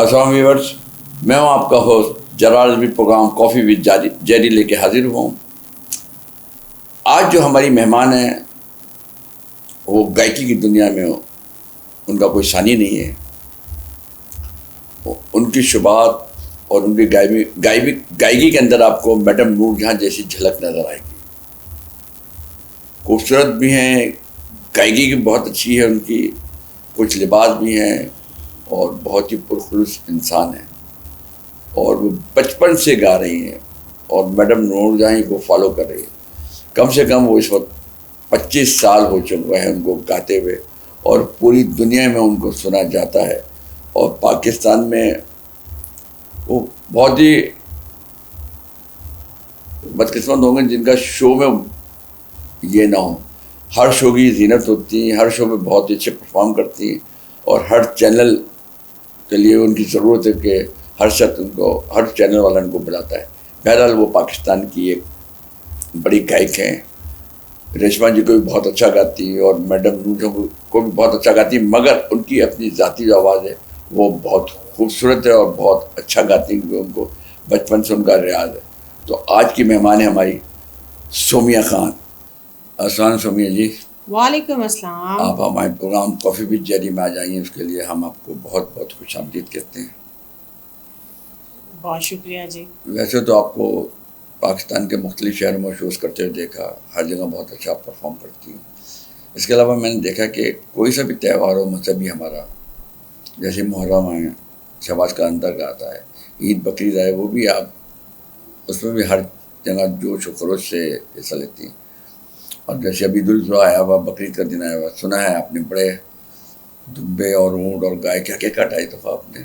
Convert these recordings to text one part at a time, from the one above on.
السلام ویورز، میں ہوں آپ کا host Jalal Rizvi, program coffee with Jerry لے کے حاضر ہوں. آج جو ہماری مہمان ہیں وہ گائکی کی دنیا میں ان کا کوئی ثانی نہیں ہے. ان کی شباہت اور ان کی گائیگی کے اندر آپ کو میڈم نور جہاں جیسی جھلک نظر آئے گی. خوبصورت بھی ہیں، گائیگی بھی بہت اچھی ہے ان کی، کچھ لباس بھی ہیں اور بہت ہی پرخلوص انسان ہیں. اور وہ بچپن سے گا رہی ہیں اور میڈم نور جہاں کو فالو کر رہی ہیں. کم سے کم وہ اس وقت 25 سال ہو چکے ہیں ان کو گاتے ہوئے، اور پوری دنیا میں ان کو سنا جاتا ہے. اور پاکستان میں وہ بہت ہی بدقسمت ہوں گے جن کا شو میں یہ نہ ہو. ہر شو کی زینت ہوتی ہیں، ہر شو میں بہت اچھے پرفارم کرتی ہیں، اور ہر چینل کے لیے ان کی ضرورت ہے کہ ہر شخص ان کو، ہر چینل والا ان کو بلاتا ہے. بہرحال وہ پاکستان کی ایک بڑی گائک ہیں. ریشما جی کو بھی بہت اچھا گاتی ہیں اور میڈم نور کو بھی بہت اچھا گاتی ہیں، مگر ان کی اپنی ذاتی جو آواز ہے وہ بہت خوبصورت ہے اور بہت اچھا گاتی ہیں. ان کو بچپن سے ان کا ریاض ہے. تو آج کی مہمان ہے ہماری سومیہ خان. السلام سومیہ جی. وعلیکم السلام. آپ ہمارے پروگرام کافی وتھ جیری میں آ جائیں، اس کے لیے ہم آپ کو بہت بہت خوش آمدید کہتے ہیں. بہت شکریہ جی. ویسے تو آپ کو پاکستان کے مختلف شہروں میں شوز کرتے ہوئے دیکھا، ہر جگہ بہت اچھا پرفارم کرتی ہیں. اس کے علاوہ میں نے دیکھا کہ کوئی سا بھی تہوار ہو مذہبی ہمارا، جیسے محرم ہے، شہباز کا اندر کا آتا ہے، عید بقرعید ہے، وہ بھی آپ اس میں بھی ہر جگہ جوش و خروش سے حصہ لیتی ہیں. اور جیسے ابھی عید الاضحیٰ آیا ہوا، بقرعید کا دن آیا ہوا، سنا ہے آپ نے بڑے دبے اور اونٹ اور گائے کیا کٹائی دفعہ آپ نے.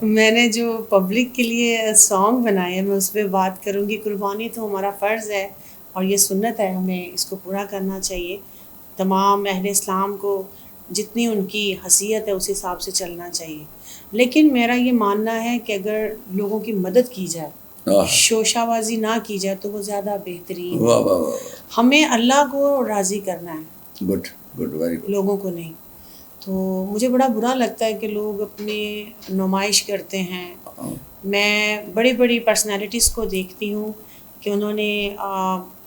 میں نے جو پبلک کے لیے سانگ بنائے میں اس پہ بات کروں گی. قربانی تو ہمارا فرض ہے اور یہ سنت ہے، ہمیں اس کو پورا کرنا چاہیے. تمام اہل اسلام کو جتنی ان کی حیثیت ہے اس حساب سے چلنا چاہیے. لیکن میرا یہ ماننا ہے کہ اگر لوگوں کی مدد کی جائے، شوشہ بازی نہ کی جائے تو وہ زیادہ بہترین ہے. ہمیں اللہ کو راضی کرنا ہے، گڈ گڈ، ویری گڈ. لوگوں کو نہیں. تو مجھے بڑا برا لگتا ہے کہ لوگ اپنی نمائش کرتے ہیں. میں بڑی بڑی پرسنالٹیز کو دیکھتی ہوں کہ انہوں نے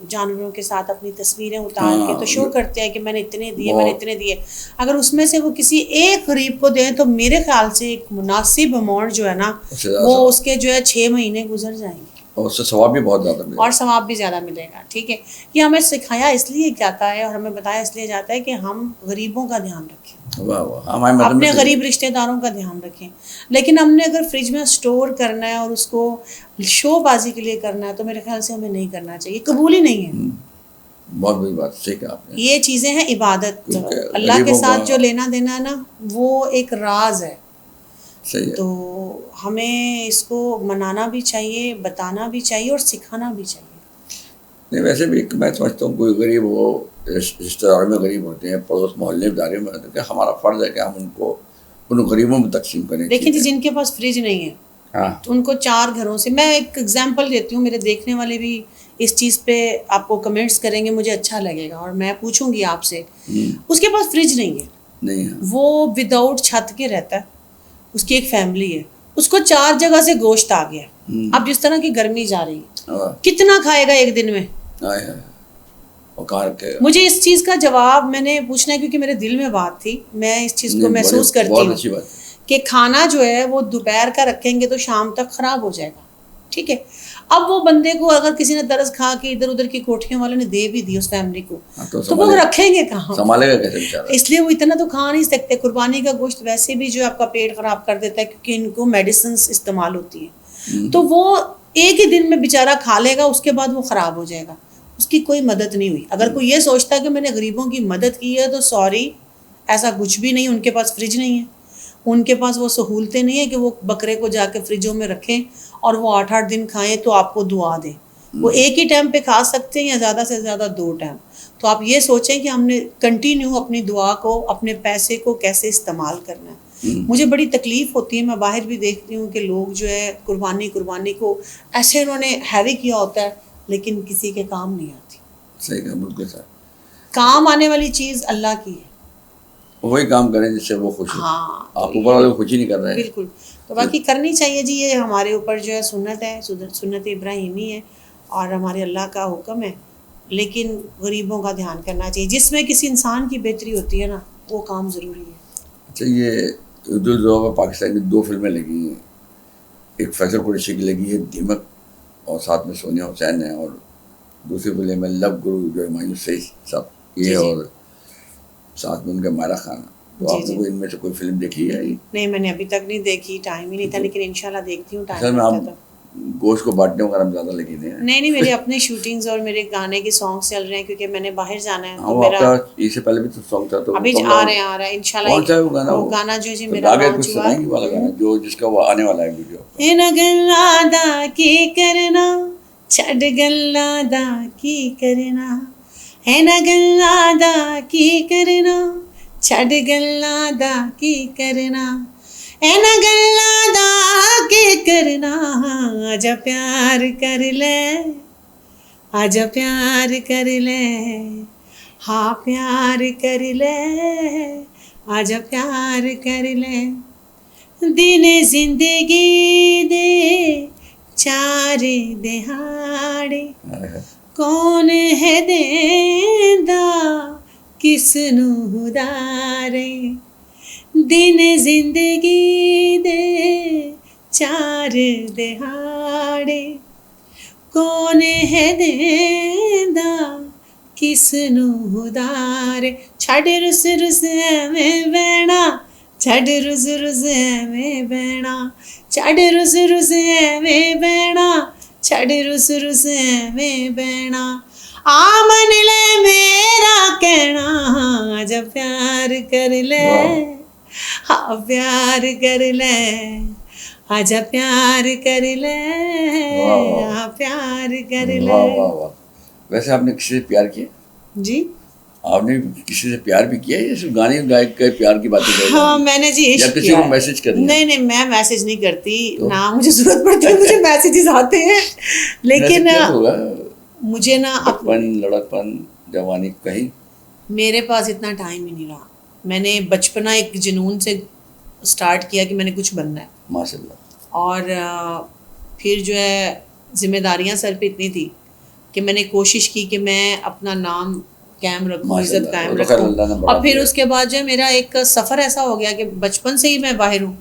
جانوروں کے ساتھ اپنی تصویریں اتار کے تو شو کرتے ہیں کہ میں نے اتنے دیے، میں نے اتنے دیے. اگر اس میں سے وہ کسی ایک غریب کو دیں تو میرے خیال سے ایک مناسب اماؤنٹ جو ہے نا وہ اس کے جو ہے 6 مہینے گزر جائیں گے، اور اس سے ثواب بھی بہت زیادہ ملے گا، اور ثواب بھی زیادہ ملے گا. ٹھیک ہے، یہ ہمیں سکھایا اس لیے جاتا ہے اور ہمیں بتایا اس لیے جاتا ہے کہ ہم غریبوں کا دھیان رکھیں، اپنے غریب رشتہ داروں کا دھیان رکھیں. لیکن ہم نے اگر فریج میں اسٹور کرنا ہے اور اس کو شو بازی کے لیے کرنا ہے تو میرے خیال سے ہمیں نہیں کرنا چاہیے، قبول ہی نہیں ہے. بہت بڑی بات سیکھا آپ نے. یہ چیزیں ہیں عبادت، اللہ کے ساتھ جو لینا دینا ہے نا وہ ایک راز ہے. تو ہمیں اس کو منانا بھی چاہیے، بتانا بھی چاہیے اور سکھانا بھی چاہیے. نہیں ویسے بھی میں سمجھتا ہوں کوئی غریب ہو، رشتہ داروں میں غریب ہوتے ہیں، پڑوس محلے دارے میں ہوتے ہیں، کہ ہمارا فرض ہے کہ ہم ان کو ان غریبوں میں تقسیم کریں. دیکھیں جی، جن کے پاس فریج نہیں ہے تو ان کو 4 گھروں سے، میں ایک ایگزامپل دیتی ہوں، میرے دیکھنے والے بھی اس چیز پہ آپ کو کمنٹس کریں گے، مجھے اچھا لگے گا اور میں پوچھوں گی آپ سے. اس کے پاس فریج نہیں ہے، وہ وداؤٹ چھت کے رہتا ہے، اس کی ایک فیملی ہے، اس کو 4 جگہ سے گوشت آ گیا. اب جس طرح کی گرمی جا رہی ہے کتنا کھائے گا ایک دن میں؟ مجھے اس چیز کا جواب میں نے پوچھنا ہے کیونکہ میرے دل میں بات تھی، میں اس چیز کو محسوس کرتی ہوں کہ کھانا جو ہے وہ دوپہر کا رکھیں گے تو شام تک خراب ہو جائے گا. ٹھیک ہے، اب وہ بندے کو اگر کسی نے درس کھا کے ادھر ادھر کی کوٹھیوں والے نے دے بھی دی اس فیملی کو تو وہ رکھیں گے کہاں؟ سنبھالے گا کیسے؟ اس لیے وہ اتنا تو کھا نہیں سکتے. قربانی کا گوشت ویسے بھی جو آپ کا پیٹ خراب کر دیتا ہے کیونکہ ان کو میڈیسنس استعمال ہوتی ہیں، تو وہ ایک ہی دن میں بیچارہ کھا لے گا، اس کے بعد وہ خراب ہو جائے گا. اس کی کوئی مدد نہیں ہوئی. اگر کوئی یہ سوچتا ہے کہ میں نے غریبوں کی مدد کی ہے تو سوری، ایسا کچھ بھی نہیں. ان کے پاس فریج نہیں ہے، ان کے پاس وہ سہولتیں نہیں ہیں کہ وہ بکرے کو جا کے فریجوں میں رکھیں اور وہ 8-8 دن کھائیں تو آپ کو دعا دیں. وہ ایک ہی ٹائم پہ کھا سکتے ہیں یا زیادہ سے زیادہ 2 ٹائم. تو آپ یہ سوچیں کہ ہم نے کنٹینیو اپنی دعا کو، اپنے پیسے کو کیسے استعمال کرنا ہے. مجھے بڑی تکلیف ہوتی ہے، میں باہر بھی دیکھتی ہوں کہ لوگ جو ہے قربانی کو ایسے انہوں نے ہیوی کیا ہوتا ہے لیکن کسی کے کام نہیں آتی. صحیح کہا، بالکل صحیح. کام آنے والی چیز اللہ کی ہے. وہی کام کریں جس سے وہ خوش ہو. ہاں آپ اوپر والے کو خوش ہی نہیں کر رہے ہیں. بالکل. تو باقی کرنی چاہیے جی, یہ ہمارے اوپر جو ہے سنت ہے, سنت ابراہیمی ہے اور ہمارے اللہ کا حکم ہے, لیکن غریبوں کا دھیان کرنا چاہیے. جس میں کسی انسان کی بہتری ہوتی ہے نا, وہ کام ضروری ہے. اچھا, یہ اردو دور میں پاکستان کی 2 فلمیں لگی ہیں, ایک فیصل قریشی کی لگی ہے دیمک, اور ساتھ میں سونیا حسین ہے, اور دوسری فلم ہے لو گرو جو ہمایوں سعید صاحب یہ, اور ساتھ میں ان کا مائرہ خان. تو آپ نے کوئی ان میں سے کوئی فلم دیکھی ہے؟ نہیں, میں نے ابھی تک نہیں دیکھی, ٹائم ہی نہیں تھا, لیکن انشاءاللہ دیکھتی ہوں ٹائم اصل میں ملتا آپ گوشت کو بانٹنے وغیرہ میں زیادہ لگی تھے. نہیں, میری اپنی شوٹنگز اور میرے گانے کے سانگس چل رہے ہیں, کیونکہ میں نے باہر جانا ہے. تو آپ کا اس سے پہلے بھی تو سانگ تھا, تو ابھی آ رہے ہیں انشاءاللہ. کون سا ہے وہ گانا؟ وہ گانا جو جی میرا لانچ ہوا سنائیں گے والا گانا جو جس کا وہ آنے والا ہے ویڈیو. اے نا گلا دا کی کرنا چھڈ گلا دا کی کرنا, اے نا گلا دا کی کرنا چھڈ گلا دا کی کرنا, اے نا گلا دا کی کرنا, آجا پیار کر لے, آجا پیار کر لے, ہاں پیار کر لے, آجا پیار کر لے. دن زندگی دے 4 دہاڑے, کون ہے دیندا کس نو ادارے. دن زندگی دے 4 دہاڑے, کون ہے دیندا کس نو ادارے. چھڈ رس رس ایویں بہنا, چھڈ رس رس ایویں بہنا, چھڈ رس رس ایویں بہنا, چھڈ رس رس ایویں بہنا. آ من لے میرا کہنا, آجا پیار کر لے, ہاں پیار کر لے, آجا پیار کر لے, ہاں پیار کر لے. ویسے آپ نے کسی سے پیار کیا؟ جی, آپ نے کسی سے پیار بھی کیا ہے؟ صرف گانے گائے کے پیار کی باتیں کر رہے ہیں؟ ہاں میں نے جی عشق کسی کو میسج کر دیا؟ نہیں, میں میسج نہیں کرتی, نہ مجھے ضرورت پڑتی ہے, مجھے میسیجز آتے ہیں, لیکن مجھے نا لڑکپن جوانی کہیں میرے پاس اتنا ٹائم ہی نہیں رہا. میں نے بچپنا ایک جنون سے سٹارٹ کیا کہ میں نے کچھ بننا ہے ماشاء اللہ, اور پھر جو ہے ذمہ داریاں سر پہ اتنی تھی کہ میں نے کوشش کی کہ میں اپنا نام قائم رکھوں, عزت قائم رکھوں. اور پھر اس کے بعد جو ہے میرا ایک سفر ایسا ہو گیا کہ بچپن سے ہی میں باہر ہوں,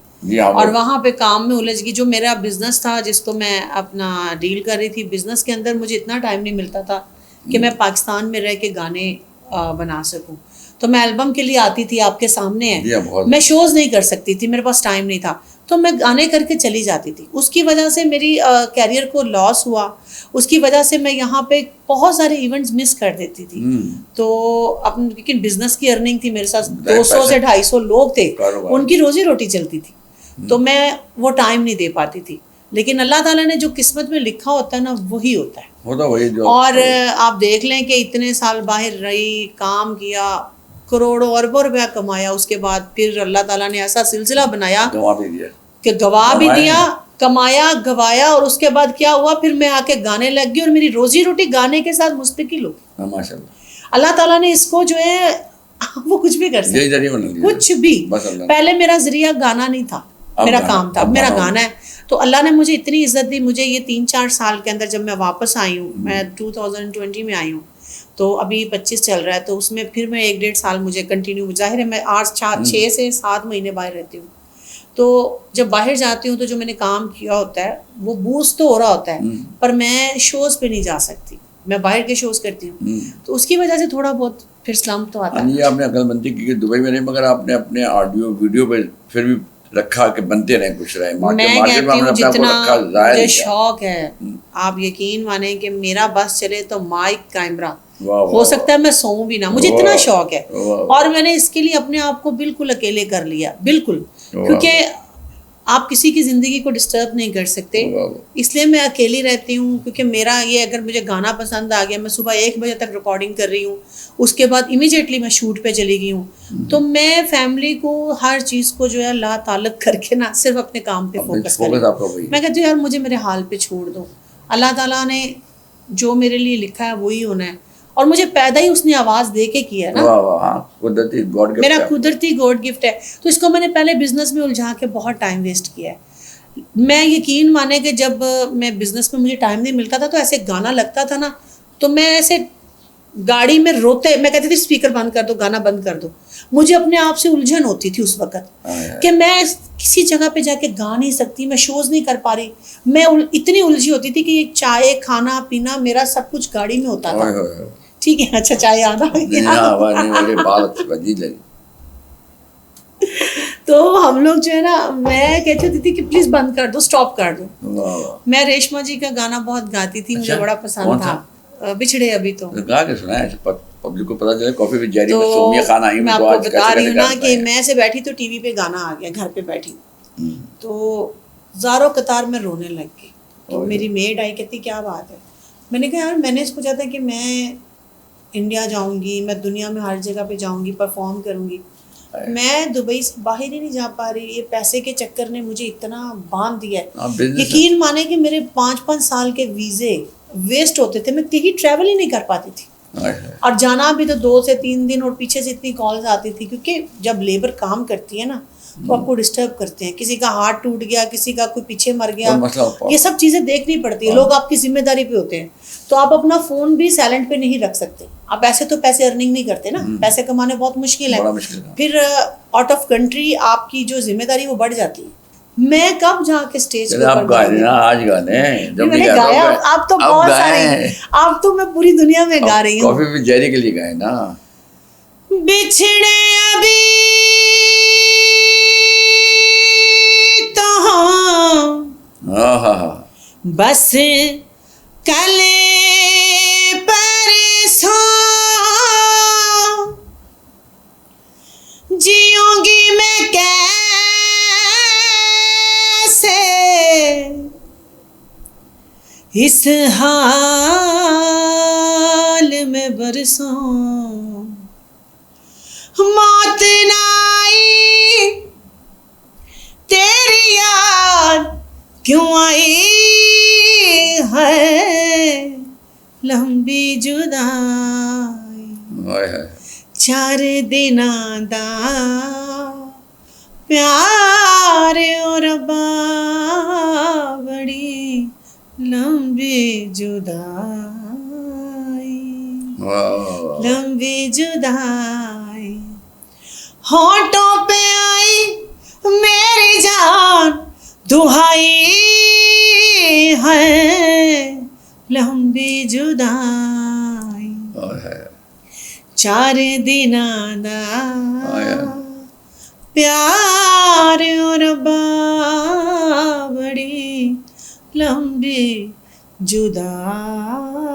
اور وہاں پہ کام میں الجھ گئی. جو میرا بزنس تھا جس کو میں اپنا ڈیل کر رہی تھی, بزنس کے اندر مجھے اتنا ٹائم نہیں ملتا تھا کہ میں پاکستان میں رہ کے گانے بنا سکوں. تو میں البم کے لیے آتی تھی, آپ کے سامنے ہے, میں شوز نہیں کر سکتی تھی, میرے پاس ٹائم نہیں تھا, تو میں گانے کر کے چلی جاتی تھی. اس کی وجہ سے میری کیریئر کو لاس ہوا, اس کی وجہ سے میں یہاں پہ بہت سارے ایونٹس مس کر دیتی تھی. تو لیکن بزنس کی ارننگ تھی, میرے ساتھ 200 سے 250 لوگ تھے, ان کی روزی روٹی چلتی تھی, تو میں وہ ٹائم نہیں دے پاتی تھی. لیکن اللہ تعالیٰ نے جو قسمت میں لکھا ہوتا ہے نا, وہی ہوتا ہے. اور آپ دیکھ لیں کہ اتنے سال باہر رہی, کام کیا, کروڑوں اربوں روپیہ کمایا, اس کے بعد پھر اللہ تعالیٰ نے ایسا سلسلہ بنایا کہ گوا بھی دیا, کمایا, گوایا, اور اس کے بعد کیا ہوا, پھر میں آ کے گانے لگ گئی, اور میری روزی روٹی گانے کے ساتھ مستقل ہو. اللہ تعالیٰ نے اس کو جو ہے وہ کچھ بھی کر سکتا, کچھ بھی. پہلے میرا ذریعہ گانا نہیں تھا, میرا کام تھا, میرا گانا ہے. تو اللہ نے مجھے اتنی عزت دی. مجھے یہ 3-4 سال کے اندر جب میں واپس آئی ہوں, میں 2020 میں آئی ہوں, تو ابھی 25 چل رہا ہے, تو اس میں پھر میں 1-1.5 سال مجھے کنٹینیو, ظاہر ہے میں 6 سے 7 مہینے باہر رہتی ہوں. تو جب باہر جاتی ہوں تو جو میں نے کام کیا ہوتا ہے وہ بوسٹ تو ہو رہا ہوتا ہے, پر میں شوز پہ نہیں جا سکتی, میں باہر کے شوز کرتی ہوں, تو اس کی وجہ سے تھوڑا بہت پھر سلمپ تو آتا ہے. یہ آپ نے عقل مندی کی کہ دبئی میں نہیں, مگر آپ نے اپنے آڈیو ویڈیو پہ پھر بھی رکھا کہ بنتے رہیں, کچھ رہے. میں کہتی ہوں جتنا مجھے شوق ہے, آپ یقین مانیں کہ میرا بس چلے تو مائک کیمرہ, ہو سکتا ہے میں سوؤں بھی نہ, مجھے اتنا شوق ہے. اور میں نے اس کے لیے اپنے آپ کو بالکل اکیلے کر لیا, بالکل, کیونکہ آپ کسی کی زندگی کو ڈسٹرب نہیں کر سکتے, اس لیے میں اکیلی رہتی ہوں. کیونکہ میرا یہ, اگر مجھے گانا پسند آ گیا, میں صبح 1 بجے تک ریکارڈنگ کر رہی ہوں, اس کے بعد امیجیٹلی میں شوٹ پہ چلی گئی ہوں, تو میں فیملی کو ہر چیز کو جو ہے لا تعلق کر کے نا صرف اپنے کام پہ فوکس کروں. میں کہتی ہوں یار مجھے میرے حال پہ چھوڑ دو, اللہ تعالیٰ نے جو میرے لیے لکھا ہے وہی ہونا ہے. اور مجھے پیدا ہی اس نے آواز دے کے کیا نا, واہ واہ, ہاں قدرتی گاڈ گفٹ, میرا قدرتی گاڈ گفٹ ہے. تو اس کو میں نے پہلے بزنس میں الجھا کے بہت ٹائم ویسٹ کیا ہے. میں یقین مانے کہ جب میں بزنس میں مجھے ٹائم نہیں ملتا تھا تو ایسے گانا لگتا تھا نا, تو میں ایسے گاڑی میں روتے, میں کہتی تھی اسپیکر بند کر دو, گانا بند کر دو. مجھے اپنے آپ سے الجھن ہوتی تھی اس وقت کہ میں کسی جگہ پہ جا کے گا نہیں سکتی, میں شوز نہیں کر پا رہی. میں اتنی الجھی ہوتی تھی کہ چائے کھانا پینا میرا سب کچھ گاڑی میں ہوتا تھا. ٹھیک ہے, اچھا چائے آنا تو ہم لوگ جو ہے نا, میں کہتی ہوتی تھی کہ پلیز بند کر دو, اسٹاپ کر دو. میں ریشما جی کا گانا بہت گاتی تھی, مجھے بڑا پسند تھا, بچھڑے ابھی تو گا کے سنا ہے پبلک کو پتہ چلے. کافی وتھ جیری میں سومیا خان آئی, میں آپ کو بتا رہی ہوں نا کہ میں ایسے بیٹھی تو ٹی وی پہ گانا آ گیا, گھر پہ بیٹھی تو زاروں قطار میں رونے لگ گئی. تو میری میڈ آئی, کہتی کیا بات ہے. میں نے کہا یار میں نے سوچا تھا کہ میں انڈیا جاؤں گی, میں دنیا میں ہر جگہ پہ جاؤں گی, پرفارم کروں گی, میں دبئی سے باہر ہی نہیں جا پا رہی. یہ پیسے کے چکر نے مجھے اتنا باندھ دیا ہے. یقین مانے کہ میرے 5 سال کے ویزے ویسٹ ہوتے تھے, میں کہیں ٹریول ہی نہیں کر پاتی تھی. اور جانا بھی تو 2 سے 3 دن, اور پیچھے سے اتنی کالز آتی تھی, کیونکہ جب لیبر کام کرتی ہے نا تو آپ کو ڈسٹرب کرتے ہیں. کسی کا ہارٹ ٹوٹ گیا, کسی کا کوئی پیچھے مر گیا, یہ سب چیزیں دیکھنی پڑتی ہے. لوگ آپ کی ذمہ داری پہ ہوتے ہیں, تو آپ اپنا فون بھی سائلنٹ پہ نہیں رکھ سکتے. آپ ایسے تو پیسے ارننگ نہیں کرتے نا, پیسے کمانے بہت مشکل ہے. پھر آؤٹ آف کنٹری آپ کی جو ذمہ داری وہ بڑھ جاتی ہے. میں کب جا کے اسٹیج پہ آج گانے میں نے گایا, آپ تو بہت سارے, آپ تو میں پوری دنیا میں گا رہی ہوں. کافی جیری کے لیے گائے نا, بچھڑے ابھی تو بس کل پرسوں جیوں گی میں کیسے اس حال میں برسوں. موت نہ آئی تیری یاد کیوں آئی ہے, لمبی جدائی 4 دنوں دا پیار اور ربا بڑی لمبی جدائی, لمبی جدائی. ہونٹوں پہ آئی میری جان دہائی ہے, لمبی جدائی. 4 دنوں دا پیار اور بڑی لمبی جدائی,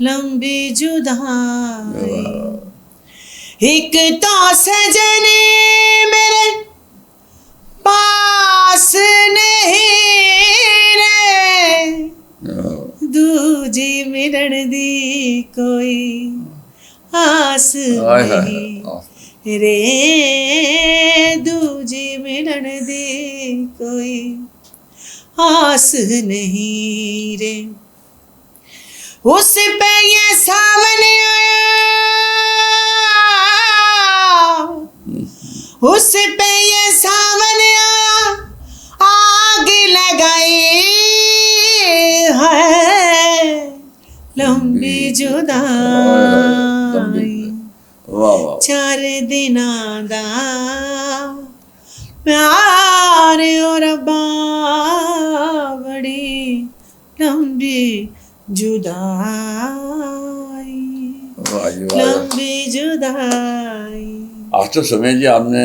لمبی جدائی. ایک تو سجن میرے پاس نہیں رے, دوجی ملن دی کوئی آس نہیں رے, دوجی ملن دی کوئی آس نہیں رے. اس پہ یہ سامنے آیا, اس پہ یہ سامنے آیا, آگ لگائی ہے, لمبی جدائی. 4 دنوں دا پیار اور بڑی لمبی جدائی, لمبی جدائی. آج تو سمے جی آپ نے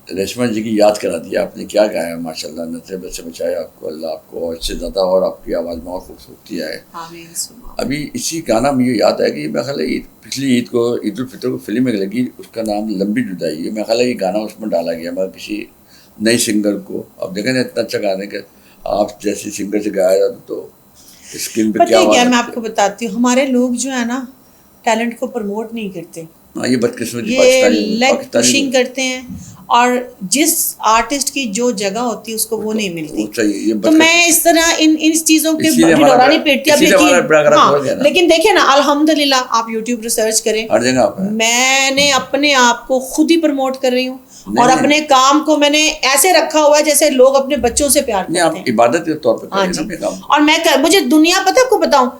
ریشما جی کی یاد کرا دیا. آپ نے کیا گایا, ماشاء اللہ نصیب سے بچایا آپ کو اللہ, آپ کو اس سے زیادہ اور آپ کی آواز میں اور خوبصورتی آئے. ابھی اسی گانا مجھے یاد ہے کہ میں خیال ہے پچھلی عید کو, عید الفطر کو فلم میں لگی, اس کا نام لمبی جدائی ہے. میں خیال ہے یہ گانا اس میں ڈالا گیا مگر کسی نئی سنگر کو. اب دیکھیں نا اتنا اچھا گانے کہ آپ جیسی سنگر سے گایا جاتا تو اسکرین پہ کیا. میں آپ کو بتاتی ہوں, ہمارے لوگ جو ہے نا ٹیلنٹ کو پروموٹ نہیں کرتے, یہ بدقسمتی یہ لیگ پشنگ کرتے ہیں. اور جس آرٹسٹ کی جو جگہ ہوتی ہے اس کو وہ نہیں ملتی. چاہیے. تو میں اس طرح ان چیزوں کے ڈھنڈورا نہیں پیٹتی. اب لیکن لیکن دیکھیں نا الحمدللہ آپ یوٹیوب ریسرچ کریں, ہر جگہ میں نے اپنے آپ کو خود ہی پروموٹ کر رہی ہوں, اور اپنے کام کو میں نے ایسے رکھا ہوا ہے جیسے لوگ اپنے بچوں سے پیار کرتے ہیں. عبادت کے طور پہ. اور میں مجھے دنیا پتہ آپ کو بتاؤں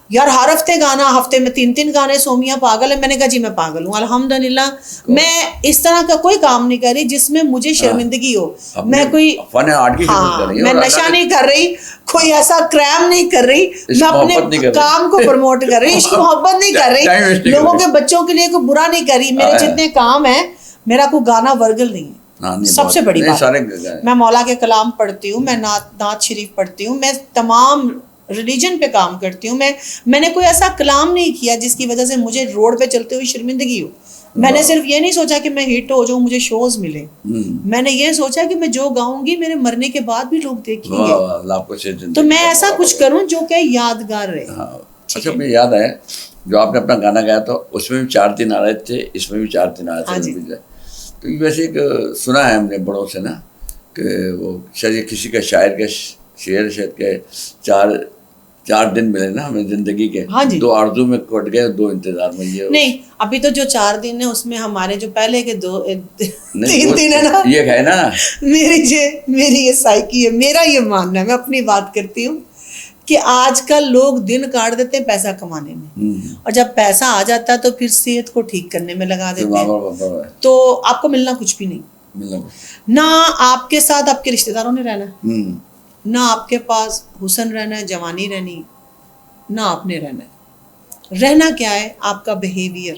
یار, ہر ہفتے گانا, ہفتے میں 3 گانے, سومیا پاگل ہے. میں نے کہا جی میں پاگل ہوں. الحمدللہ میں اس طرح کا کوئی کام نہیں کر رہی جس میں مجھے شرمندگی ہو. میں کوئی میں نشہ نہیں کر رہی, کوئی ایسا کرائم نہیں کر رہی, میں اپنے کام کو پروموٹ کر رہی, عشق محبت نہیں کر رہی, لوگوں کے بچوں کے لیے کوئی برا نہیں کر رہی. میرے جتنے کام ہیں میرا کوئی گانا ورگل نہیں ہے. سب سے بڑی بات میں مولا کے کلام پڑھتی ہوں, میں نعت شریف پڑھتی ہوں, میں تمام ریلیجن پہ کام کرتی ہوں. میں نے کوئی ایسا کلام نہیں کیا جس کی وجہ سے مجھے روڈ پہ چلتے ہوئے شرمندگی ہو. میں نے صرف یہ نہیں سوچا کہ میں ہٹ ہو جاؤں, مجھے شوز ملے. میں نے یہ سوچا کہ میں جو گاؤں گی میرے مرنے کے بعد بھی لوگ دیکھیں گے, تو میں ایسا کچھ کروں جو کہ یادگار رہے. اچھا, مجھے یاد ہے جو آپ نے اپنا گانا گایا تھا اس میں بھی 4 دن آ رہے تھے, اس میں بھی 4 دن آ رہے تھے. تو ویسے ایک سنا ہے ہم نے بڑوں سے نا کہ وہ شاید کسی کا شاعر کے شعر شاید کے 4 دن ملے نا ہمیں زندگی کے, 2 آرزو میں کٹ گئے, 2 انتظار میں. یہ نہیں, ابھی تو جو 4 دن ہیں اس میں ہمارے جو پہلے کے 3 دن ہے نا, یہ ہے نا میری یہ سائیکی ہے, میرا یہ ماننا ہے, میں اپنی بات کرتی ہوں کہ آج کل لوگ دن کاٹ دیتے ہیں پیسہ کمانے میں, اور جب پیسہ آ جاتا ہے تو پھر صحت کو ٹھیک کرنے میں لگا دیتے ہیں. تو آپ کو ملنا کچھ بھی نہیں, نہ آپ کے ساتھ آپ کے رشتے داروں نے رہنا, نہ آپ کے پاس حسن رہنا ہے, جوانی رہنی, نہ آپ نے رہنا ہے. رہنا کیا ہے آپ کا بیہیویئر.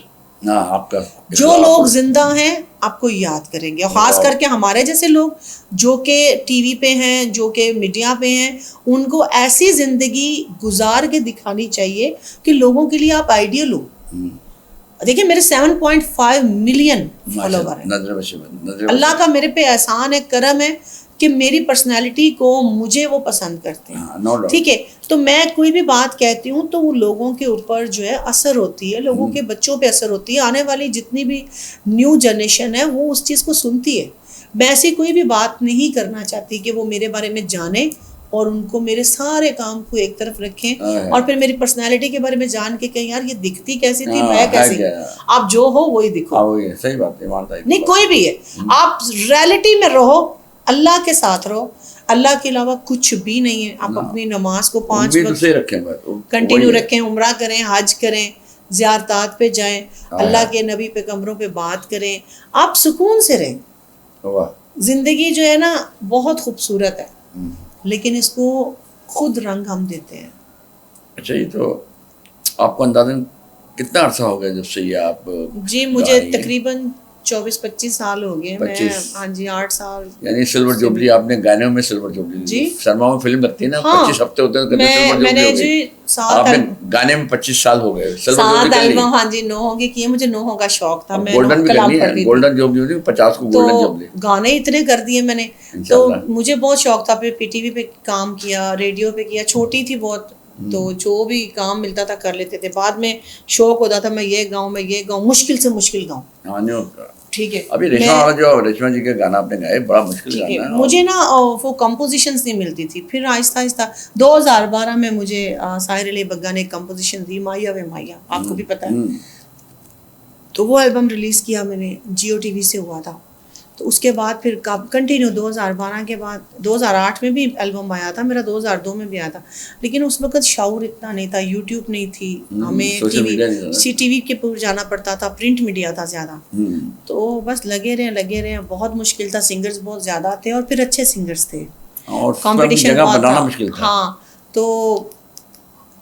جو لوگ زندہ ہیں آپ کو یاد کریں گے, اور خاص کر کے ہمارے جیسے لوگ جو کہ ٹی وی پہ ہیں, جو کہ میڈیا پہ ہیں, ان کو ایسی زندگی گزار کے دکھانی چاہیے کہ لوگوں کے لیے آپ آئیڈیل ہو. دیکھیں میرے 7.5 ملین فالوور ہیں. اللہ کا میرے پہ احسان ہے, کرم ہے کہ میری پرسنالٹی کو مجھے وہ پسند کرتے ہیں. ٹھیک ہے, تو میں کوئی بھی بات کہتی ہوں تو وہ لوگوں کے اوپر جو ہے اثر ہوتی ہے, لوگوں کے بچوں پہ اثر ہوتی ہے, آنے والی جتنی بھی نیو جنریشن ہے وہ اس چیز کو سنتی ہے. میں ایسی کوئی بھی بات نہیں کرنا چاہتی کہ وہ میرے بارے میں جانیں اور ان کو میرے سارے کام کو ایک طرف رکھیں اور پھر میری پرسنالٹی کے بارے میں جان کے کہیں یار یہ دکھتی کیسی تھی, میں کیسی. آپ جو ہو وہی دکھو. صحیح بات ہے, نہیں کوئی بھی ہے, آپ ریئلٹی میں رہو, اللہ کے ساتھ رہو, اللہ کے علاوہ کچھ بھی نہیں ہے. آپ اپنی نماز کو 5 وقت کنٹینیو رکھیں, عمرہ کریں, حج کریں, زیارتات پہ جائیں, اللہ کے نبی پیغمبروں پہ بات کریں, آپ سکون سے رہیں. زندگی جو ہے نا بہت خوبصورت ہے, لیکن اس کو خود رنگ ہم دیتے ہیں. اچھا, یہ تو آپ کو اندازاً کتنا عرصہ ہو گیا جب سے یہ آپ؟ جی مجھے تقریباً 24-25 سال ہو گئے. میں ہاں جی 8 سال. یعنی سلور جوبلی آپ نے گانوں میں سلور جوبلی جی سرما میں فلم لگتی ہے نا 25 ہفتے ہوتے ہیں, میں نے جی آپ نے گانے میں 25 سال ہو گئے. 7 البم ہاں جی 9 کے کیے, مجھے 9 کا شوق تھا. میں گولڈن بھی کرنی ہے, گولڈن جوبلی 50 کو گولڈن جوبلی. گانے اتنے کر دیے میں نے, تو مجھے بہت شوق تھا. پھر پی ٹی وی پہ کام کیا, ریڈیو پہ کیا, چھوٹی تھی بہت تو جو بھی کام ملتا تھا کر لیتے تھے. بعد میں شوق ہوتا تھا میں یہ گاؤں, میں یہ گاؤں, مشکل سے مشکل گاؤں. ٹھیک ہے, ابھی ریشما جی کا گانا آپ نے گایا بڑا مشکل گانا ہے. مجھے نا وہ کمپوزیشنز نہیں ملتی تھی. پھر آہستہ آہستہ 2012 میں مجھے ساحر علی بگا نے ایک کمپوزیشن دی, مایا وے مایا, آپ کو بھی پتہ ہے. تو وہ البم ریلیز کیا میں نے, جیو ٹی وی سے ہوا تھا. تو اس کے بعد پھر کنٹینیو 2012 کے بعد 2008 میں بھی البم آیا تھا میرا, 2002 میں بھی آیا تھا. لیکن اس وقت شعور اتنا نہیں تھا, یوٹیوب نہیں تھی, ہمیں ٹی وی کے پور جانا پڑتا تھا, پرنٹ میڈیا تھا زیادہ. تو بس لگے رہے, بہت مشکل تھا. سنگرز بہت زیادہ تھے اور پھر اچھے سنگرز تھے, کمپٹیشن بہت تھا. ہاں, تو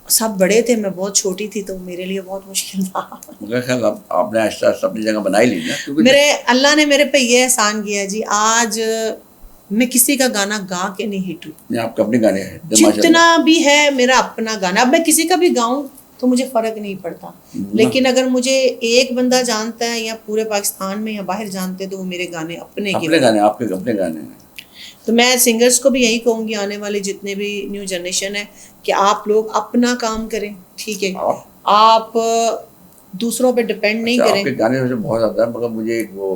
سب بڑے تھے, میں بہت چھوٹی تھی, تو میرے لیے بہت مشکل تھا. آپ نے آہستہ آہستہ اپنی جگہ بنائی لی نا. میرے اللہ نے میرے پہ یہ احسان کیا جی, آج میں کسی کا گانا گا کے نہیں ہٹ ہوں. آپ کے اپنے گانے ہیں جتنا بھی ہے میرا اپنا گانا. اب میں کسی کا بھی گاؤں تو مجھے فرق نہیں پڑتا, لیکن اگر مجھے ایک بندہ جانتا ہے یا پورے پاکستان میں یا باہر جانتے تو وہ میرے گانے اپنے گانے, آپ کے اپنے گانے ہیں. تو میں سنگرز کو بھی یہی کہوں گی, آنے والے جتنے بھی نیو جنریشن ہے, کہ آپ لوگ اپنا کام کریں. ٹھیک ہے, آپ دوسروں پہ ڈپینڈ نہیں کریں. آپ کے گانے میں بہت زیادہ ہے, مگر مجھے ایک وہ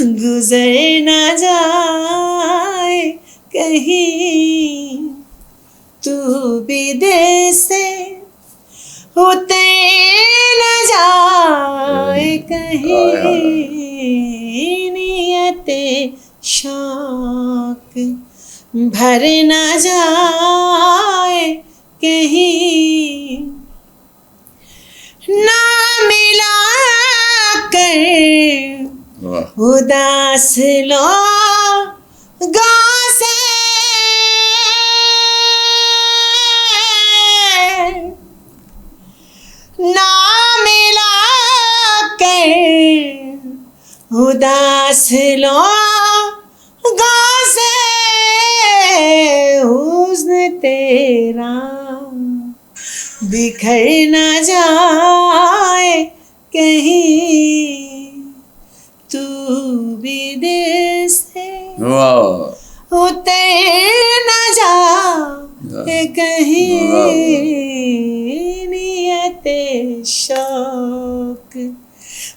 گزر نہ جائے کہیں تو بھی دل سے اتر نہ جائے کہیں نیت شوق بھر نہ جائے کہیں نہ ملا کر اداس لوگوں سے نہ ملا کر اداس لوگوں سے حسن تیرا بکھر نہ جائے کہیں تو بھی دل سے اتر نہ جائے کہیں نیت شوق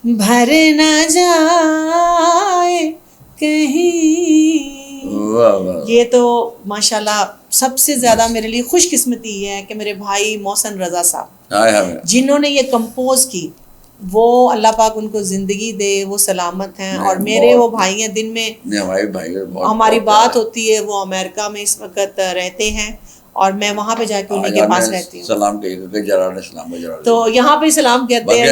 بھر نہ جائے کہیں. یہ تو ماشاءاللہ سب سے زیادہ میرے لیے خوش قسمتی یہ ہے کہ میرے بھائی محسن رضا صاحب جنہوں نے یہ کمپوز کی، وہ اللہ پاک ان کو زندگی دے، وہ سلامت ہیں. اور میرے وہ بھائی ہیں، دن میں ہماری بات ہوتی ہے، وہ امریکہ میں اس وقت رہتے ہیں اور میں وہاں پہ جا کے انہیں کے پاس رہتی ہوں. سلام کہیے تو یہاں پہ سلام کہتے ہیں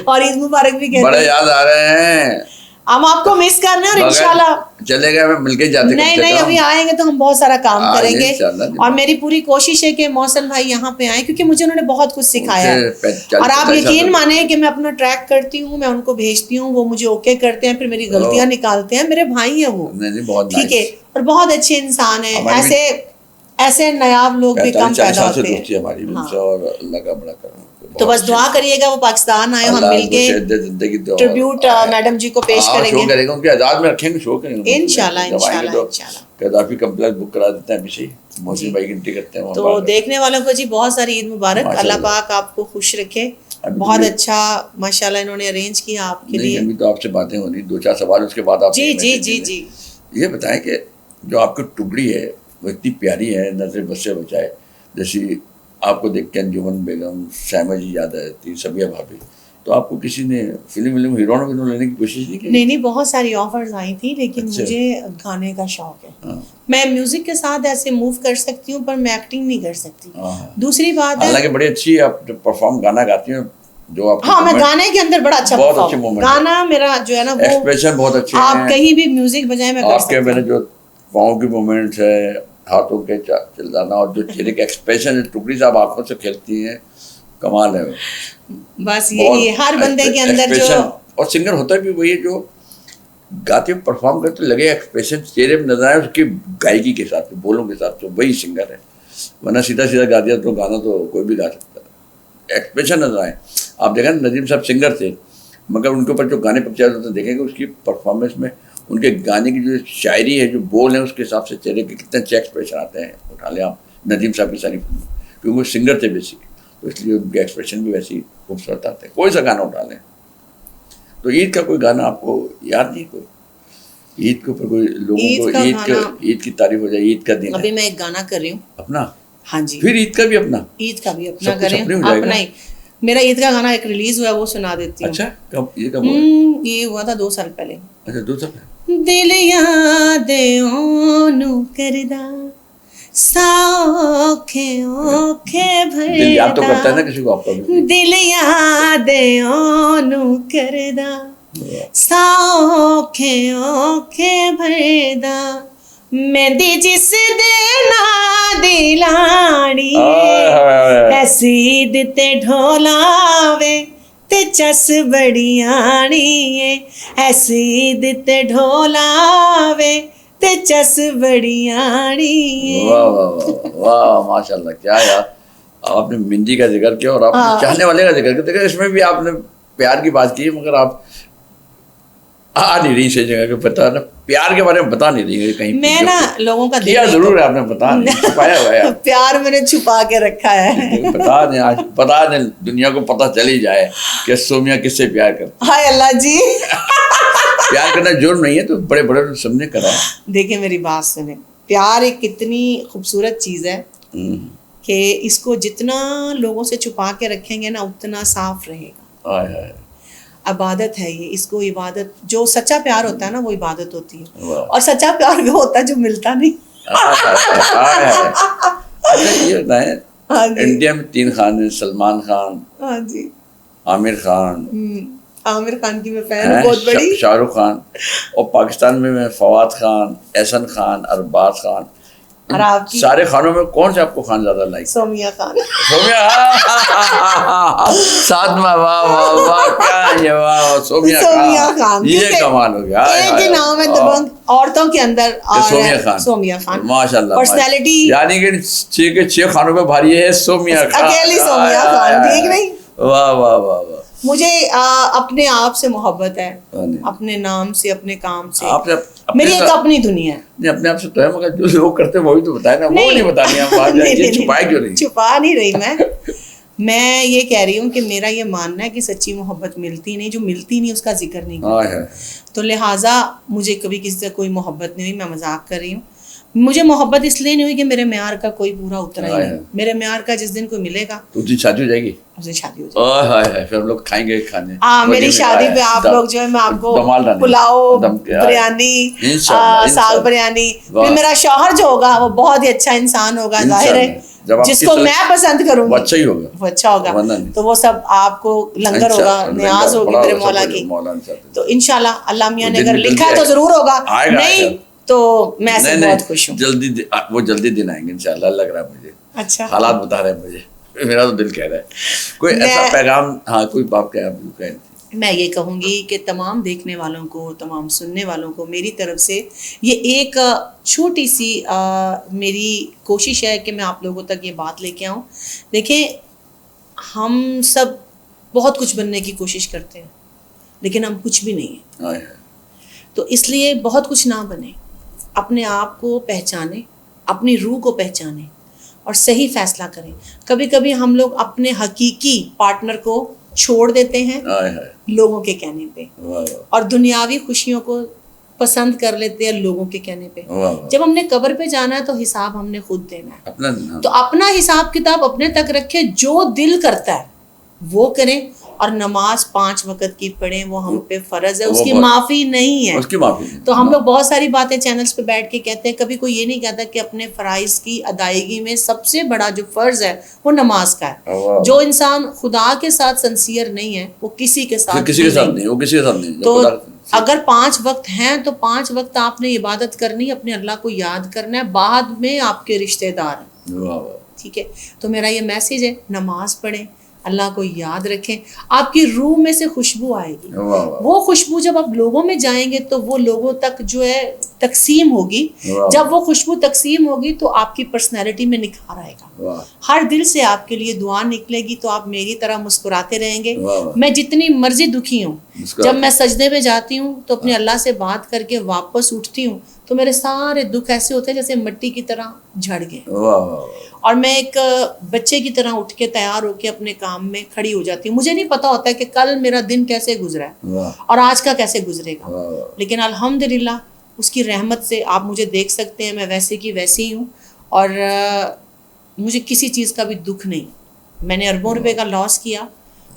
اور عید مبارک بھی کہتے ہیں. بڑے یاد آ رہے ہیں، ہم آپ کو مس کر رہے ہیں اور انشاءاللہ چلے گئے مل کے جاتے. نہیں ابھی آئیں گے تو ہم بہت سارا کام کریں گے اور میری پوری کوشش ہے کہ محسن بھائی یہاں پہ آئیں کیونکہ مجھے انہوں نے بہت کچھ سکھایا ہے. اور آپ یقین مانیں کہ میں اپنا ٹریک کرتی ہوں، میں ان کو بھیجتی ہوں، وہ مجھے اوکے کرتے ہیں، پھر میری غلطیاں نکالتے ہیں. میرے بھائی ہیں وہ، ٹھیک ہے، اور بہت اچھے انسان ہیں. ایسے نایاب لوگ بھی کم پیدا ہوتے ہیں. تو بس دعا کریے گا وہ پاکستان آئے، ہم مل کے ٹریبیوٹ میڈم جی کو پیش کریں گے، ان کے اعزاز میں رکھیں گے، شو کریں گے انشاءاللہ. قذافی کمپلیکس بک کرا دیتے ہیں ابھی، محسن بھائی گنتی کرتے ہیں. تو دیکھنے والوں کو جی بہت ساری عید مبارک. اللہ پاک آپ کو خوش رکھے. بہت اچھا ماشاءاللہ انہوں نے ارینج کیا آپ کے لیے. ابھی تو آپ سے باتیں ہونی، 2-4 سوال اس کے بعد آپ. جی. یہ بتائیں کہ جو آپ کی ٹکڑی ہے وہ اتنی پیاری ہے، نظر بس سے بچائے. جیسی آپ کو دیکھ کے انجمن بیگم، سائمہ جی یاد آتی، سبیہ بھابی. تو آپ کو کسی نے فلم ہیروئن لینے کی کوشش نہیں کی؟ نہیں، بہت ساری آفرز آئی تھی، لیکن مجھے گانے کا شوق ہے. میں میوزک کے ساتھ ایسے موو کر سکتی ہوں پر میں ایکٹنگ نہیں کر سکتی. دوسری بات ہے حالانکہ بڑی اچھی آپ پرفارم گانا گاتی ہیں جو آپ. ہاں، میں گانے کے اندر بڑا اچھا گانا میرا جو ہے نا وہ ایکسپریشن بہت اچھے ہیں. آپ کہیں بھی میوزک بجائے میں کر سکتی ہوں. آپ کے میرے جو پاؤں کی موومنٹس ہے، ہاتھوں کے چلانا اور جو چہرے کا ایکسپریشن ہے، ٹکڑی صاحب آنکھوں سے کھیلتی ہیں، کمال ہے. بس یہی ہر بندے کے اندر جو. اور سنگر ہوتا بھی وہی ہے جو گاتے پرفارم کرتے لگے ایکسپریشن چہرے میں نظر آئے اس کی گائیکی کے ساتھ، بولوں کے ساتھ، تو وہی سنگر ہے. ورنہ سیدھا گا دیا تو گانا تو کوئی بھی گا سکتا ہے. ایکسپریشن نظر آئے. آپ دیکھیں ندیم صاحب سنگر تھے مگر ان کے اوپر جو گانے پرچار ہوتے ہیں دیکھیں گے اس کی پرفارمنس میں ان کے گانے کی جو شاعری ہے، جو بول ہیں، اس کے حساب سے چہرے کے کتنے اچھے ایکسپریشن آتے ہیں. اٹھا لیں آپ ندیم صاحب کی ساری فلمیں، کیونکہ وہ سنگر تھے بیسک، تو اس لیے ان کے ایکسپریشن بھی ویسے ہی خوبصورت آتے ہیں. کوئی سا گانا اٹھا لیں. تو عید کا کوئی گانا آپ کو یاد نہیں؟ کوئی عید کے اوپر کوئی لوگوں کو عید کی تعریف ہو جائے، عید کا دن. ابھی میں ایک گانا کر رہی ہوں اپنا. ہاں جی، پھر عید کا بھی اپنا کریں اپنا ہی. میرا عید کا گانا ایک ریلیز ہوا ہے، وہ سنا دیتی ہوں. اچھا، یہ ہوا تھا 2 سال پہلے. اچھا، 2 سال پہلے. دل یادوں کردا سوکھے اوکھے بھردا، دل یاد تو کرتا ہے نا کسی کو آپ کا بھی. دل یادوں کردا سوکھے اوکھے بھردا، مہندی جس دن دلاڑی ایسی عید تے ڈھولاوے تے چس بڑی آنی ہے، ایسی عید تے ڈھولاوے تے چس بڑی آنی ہے. واہ واہ واہ، ماشاء اللہ. کیا یار آپ نے مہندی کا ذکر کیا اور آپ نے چاہنے والے کا ذکر کیا. دیکھیں اس میں بھی آپ نے پیار کی بات کی، مگر آپ نہیں رہی صحیح جگہ پہ بتا نا, پیار کے بارے میں بتا نہیں رہی کہیں. میں نا لوگوں کا کیا ضرور ہے آپ نے بتا نہیں, چھپایا ہوا ہے. پیار میں نے چھپا کے رکھا ہے. بتا دیں آج, بتا دیں دنیا کو پتہ چل ہی جائے کہ سومیا کس سے پیار کرتی. ہائے اللہ جی. پیار کرنا جرم نہیں ہے, تو بڑے بڑے سب نے کرا ہے. دیکھیں میری بات سنیں, پیار ایک کتنی خوبصورت چیز ہے کہ اس کو جتنا لوگوں سے چھپا کے رکھیں گے نا اتنا صاف رہے گا. عبادت ہے یہ, اس کو عبادت, جو سچا پیار ہوتا ہے نا وہ عبادت ہوتی ہے, اور سچا پیار وہ ہوتا ہے جو ملتا نہیں. یہ ہوتا ہے انڈیا میں 3 خان ہیں, سلمان خان, ہاں جی, عامر خان, عامر خان کی میں فین ہوں بہت بڑی, شاہ رخ خان, اور پاکستان میں فواد خان, احسن خان, ارباز خان. اور آپ کی سارے خانوں میں کون سے آپ کو خان زیادہ لائک؟ سومیا خان. سومیا, ساتواں, واہ واہ واہ, کیا یہ, واہ سومیا خان, یہ کمال ہو گیا. ایک ہی نام ہے دبنگ عورتوں کے اندر, سومیا خان ماشاء اللہ, پرسنالٹی, یعنی کہ 6 خانوں پہ بھاری ہے سومیا خان, اکیلی سومیا خان, ٹھیک نہیں. واہ واہ واہ واہ. مجھے اپنے آپ سے محبت ہے, اپنے نام سے, اپنے کام سے, میری ایک اپنی دنیا ہے. نہیں اپنے آپ سے تو ہے, مگر جو لوگ کرتے ہیں وہی تو بتائے نا, وہ نہیں بتانی آپ, چھپائے کیوں نہیں؟ چھپا نہیں رہی میں یہ کہہ رہی ہوں کہ میرا یہ ماننا ہے کہ سچی محبت ملتی نہیں, جو ملتی نہیں اس کا ذکر نہیں کرتا. تو لہٰذا مجھے کبھی کسی سے کوئی محبت نہیں ہوئی, میں مذاق کر رہی ہوں. مجھے محبت اس لیے نہیں ہوئی کہ میرے معیار کا کوئی پورا اترا ہی نہیں. میرے معیار کا جس دن کوئی ملے گا تو شادی ہو جائے گی, اس دن شادی ہو جائے گی, پھر ہم لوگ کھائیں گے کھانے. ہاں میری شادی پہ آپ لوگ جو ہے, میں آپ کو پلاؤ, بریانی, ساگ بریانی. پھر میرا شوہر جو ہوگا وہ بہت ہی اچھا انسان ہوگا, ظاہر ہے جس کو میں پسند کروں گی اچھا ہی ہوگا, وہ اچھا ہوگا. تو وہ سب آپ کو لنگر ہوگا, نیاز ہوگی میرے مولا کی. تو انشاءاللہ اللہ میاں نے اگر لکھا تو ضرور ہوگا, نہیں تو میں ایسے بہت خوش ہوں. جلدی وہ جلدی دن آئیں گے انشاءاللہ, لگ رہا ہے مجھے. اچھا, حالات بتا رہے ہیں مجھے, میرا تو دل کہہ رہا ہے. کوئی ایسا پیغام, ہاں کوئی بات کہہ آپ کہیں؟ میں یہ کہوں گی کہ تمام دیکھنے والوں کو, تمام سننے والوں کو میری طرف سے یہ ایک چھوٹی سی میری کوشش ہے کہ میں آپ لوگوں تک یہ بات لے کے آؤں. دیکھیں ہم سب بہت کچھ بننے کی کوشش کرتے ہیں, لیکن ہم کچھ بھی نہیں ہیں. تو اس لیے بہت کچھ نہ بنے, اپنے آپ کو پہچانیں, اپنی روح کو پہچانیں اور صحیح فیصلہ کریں. کبھی کبھی ہم لوگ اپنے حقیقی پارٹنر کو چھوڑ دیتے ہیں لوگوں کے کہنے پہ, اور دنیاوی خوشیوں کو پسند کر لیتے ہیں لوگوں کے کہنے پہ. جب ہم نے قبر پہ جانا ہے تو حساب ہم نے خود دینا ہے. تو اپنا حساب کتاب اپنے تک رکھے, جو دل کرتا ہے وہ کریں, اور نماز 5 وقت کی پڑھیں, وہ ہم پہ فرض ہے, اس کی معافی نہیں ہے. تو ہم لوگ بہت ساری باتیں چینلز پہ بیٹھ کے کہتے ہیں, کبھی کوئی یہ نہیں کہتا کہ اپنے فرائض کی ادائیگی میں سب سے بڑا جو فرض ہے وہ نماز کا ہے. جو انسان خدا کے ساتھ سنسیئر نہیں ہے وہ کسی کے ساتھ نہیں. تو اگر 5 وقت ہیں تو 5 وقت آپ نے عبادت کرنی, اپنے اللہ کو یاد کرنا ہے, بعد میں آپ کے رشتہ دار ہیں. ٹھیک ہے, تو میرا یہ میسیج ہے, نماز پڑھیں, اللہ کو یاد رکھیں, آپ کی روح میں سے خوشبو آئے گی. وہ خوشبو جب آپ لوگوں میں جائیں گے تو وہ لوگوں تک جو ہے تقسیم ہوگی. جب وہ خوشبو تقسیم ہوگی تو آپ کی پرسنالٹی میں نکھار آئے گا, ہر دل سے آپ کے لیے دعا نکلے گی, تو آپ میری طرح مسکراتے رہیں گے. میں جتنی مرضی دکھی ہوں, جب میں سجدے میں جاتی ہوں تو اپنے اللہ سے بات کر کے واپس اٹھتی ہوں تو میرے سارے دکھ ایسے ہوتے ہیں جیسے مٹی کی طرح جھڑ گئے, اور میں ایک بچے کی طرح اٹھ کے تیار ہو کے اپنے کام میں کھڑی ہو جاتی ہوں. مجھے نہیں پتا ہوتا ہے کہ کل میرا دن کیسے گزرا ہے اور آج کا کیسے گزرے گا, لیکن الحمدللہ اس کی رحمت سے آپ مجھے دیکھ سکتے ہیں, میں ویسے کی ویسی ہی ہوں, اور مجھے کسی چیز کا بھی دکھ نہیں. میں نے اربوں روپے کا لاس کیا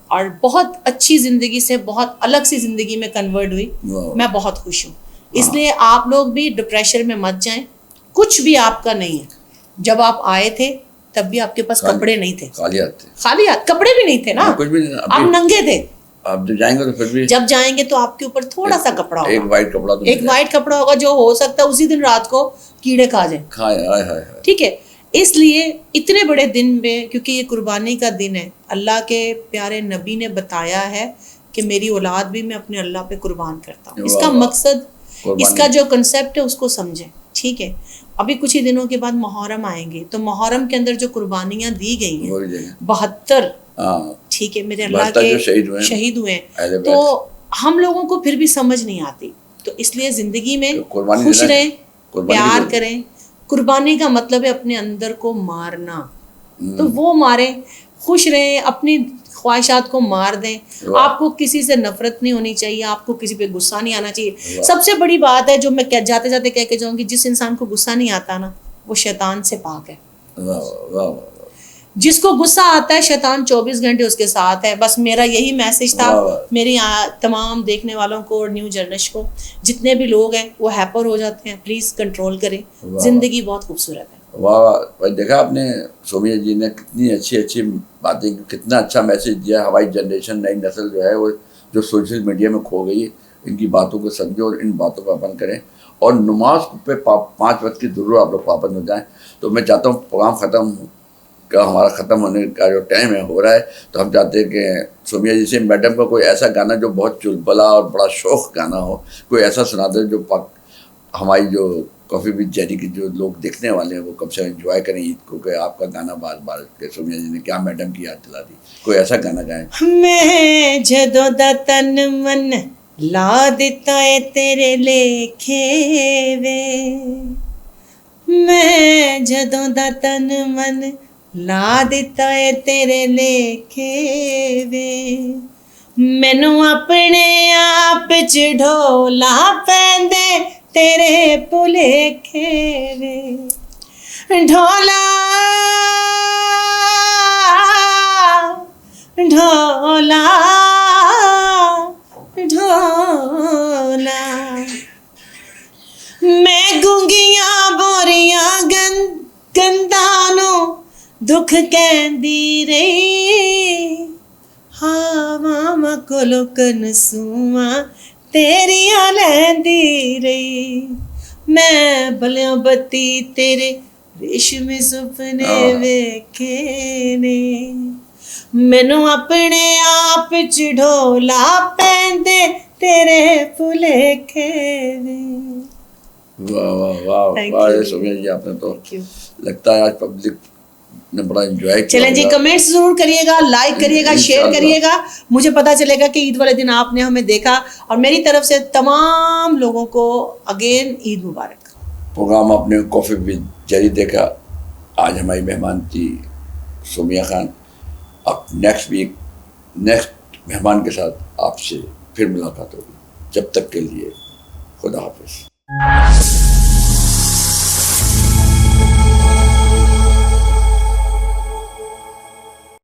اور بہت اچھی زندگی سے بہت الگ سی زندگی میں کنورٹ ہوئی. میں بہت خوش ہوں. اس لیے آپ لوگ بھی ڈپریشن میں مت جائیں, کچھ بھی آپ کا نہیں ہے. جب آپ آئے تھے تب بھی آپ کے پاس کپڑے نہیں تھے, خالی ہاتھ, کپڑے بھی نہیں تھے نا, آپ ننگے تھے. آپ جب جائیں گے تو پھر بھی, جب جائیں گے تو آپ کے اوپر تھوڑا سا کپڑا ہوگا, ایک وائٹ کپڑا ہوگا, جو ہو سکتا ہے اسی دن رات کو کیڑے کھا جائیں. ٹھیک ہے, اس لیے اتنے بڑے دن میں, کیونکہ یہ قربانی کا دن ہے, اللہ کے پیارے نبی نے بتایا ہے کہ میری اولاد بھی میں اپنے اللہ پہ قربان کرتا ہوں. اس کا مقصد, اس کا جو کنسیپٹ ہے اس کو سمجھیں. ٹھیک ہے, ابھی کچھ ہی دنوں کے بعد محرم آئیں گے, تو محرم کے اندر جو قربانیاں دی گئی ہیں 72, ٹھیک ہے, میرے اللہ کے شہید ہوئے ہیں, تو ہم لوگوں کو پھر بھی سمجھ نہیں آتی. تو اس لیے زندگی میں قربانی خوش دینا ہے. رہیں, پیار کریں. قربانی کا مطلب ہے اپنے اندر کو مارنا, تو وہ ماریں. خوش رہیں, اپنی خواہشات کو مار دیں. آپ کو کسی سے نفرت نہیں ہونی چاہیے, آپ کو کسی پہ غصہ نہیں آنا چاہیے. سب سے بڑی بات ہے جو میں جاتے جاتے کہہ کے جاؤں گی, جس انسان کو غصہ نہیں آتا نا وہ شیطان سے پاک ہے. جس کو غصہ آتا ہے شیطان 24 گھنٹے اس کے ساتھ ہے. بس میرا یہی میسج تھا میری تمام دیکھنے والوں کو اور نیو جنریشن کو, جتنے بھی لوگ ہیں وہ ہیپر ہو جاتے ہیں, پلیز کنٹرول کریں. زندگی بہت خوبصورت ہے. واہ, دیکھا آپ نے سومیا جی نے کتنی اچھی باتیں, کتنا اچھا میسج دیا. ہماری جنریشن, نئی نسل جو ہے وہ جو سوشل میڈیا میں کھو گئی, ان کی باتوں کو سمجھو اور ان باتوں کو اپن کریں, اور نماز پہ 5 وقت کی ضرور آپ لوگ پابند ہو جائیں. تو میں چاہتا ہوں پروگرام ہمارا ختم ہونے کا جو ٹائم ہے ہو رہا ہے, تو ہم چاہتے ہیں کہ سومیا جی سے میڈم کا کوئی ایسا گانا جو بہت چلبلا اور بڑا شوق گانا ہو, کوئی ایسا سنا دے جو ہماری جو کافی بھی جیری کے جو لوگ دیکھنے والے ہیں وہ کم سے کم انجوائے کریں عید کو, کہ آپ کا گانا بار بار کہ سومیا جی نے کیا میڈم کی یاد دلا دی. کوئی ایسا گانا گائیں. میں جدوں دا تن من لا دیتا ہے تیرے لیکھے وے, میں جدوں دا تن من لا دیتا ہے تیرے لیکھے وے, مینوں اپنے آپ چ ڈھولا پیندے تیرے بھلیکھے وے. ڈھولا ڈھولا ڈھولا, میں گونگیاں بوریاں گندانوں دکھ کہندی رہی, ہاواں کولوں کنسواں تیریاں لیندی رہی. میں بلیاں بتی تیرے ریشمی سپنے ویکھے نے, مینوں اپنے آپ چ ڈھولا پیندے تیرے بھلیکھے وے. واہ واہ واہ واہ سومیا جی, آپ نے تو لگتا ہے آج پبلک نے بڑا انجوائے کیا. چلیں جی, کمنٹس ضرور کریے گا, لائک کریے گا, شیئر کریے گا. مجھے پتا چلے گا کہ عید والے دن آپ نے ہمیں دیکھا, اور میری طرف سے تمام لوگوں کو اگین عید مبارک. پروگرام آپ نے کافی ود جیری دیکھا. آج ہماری مہمان تھی سومیا خان. اب نیکسٹ ویک نیکسٹ مہمان کے ساتھ آپ سے پھر ملاقات ہوگی. جب تک کے لیے خدا حافظ.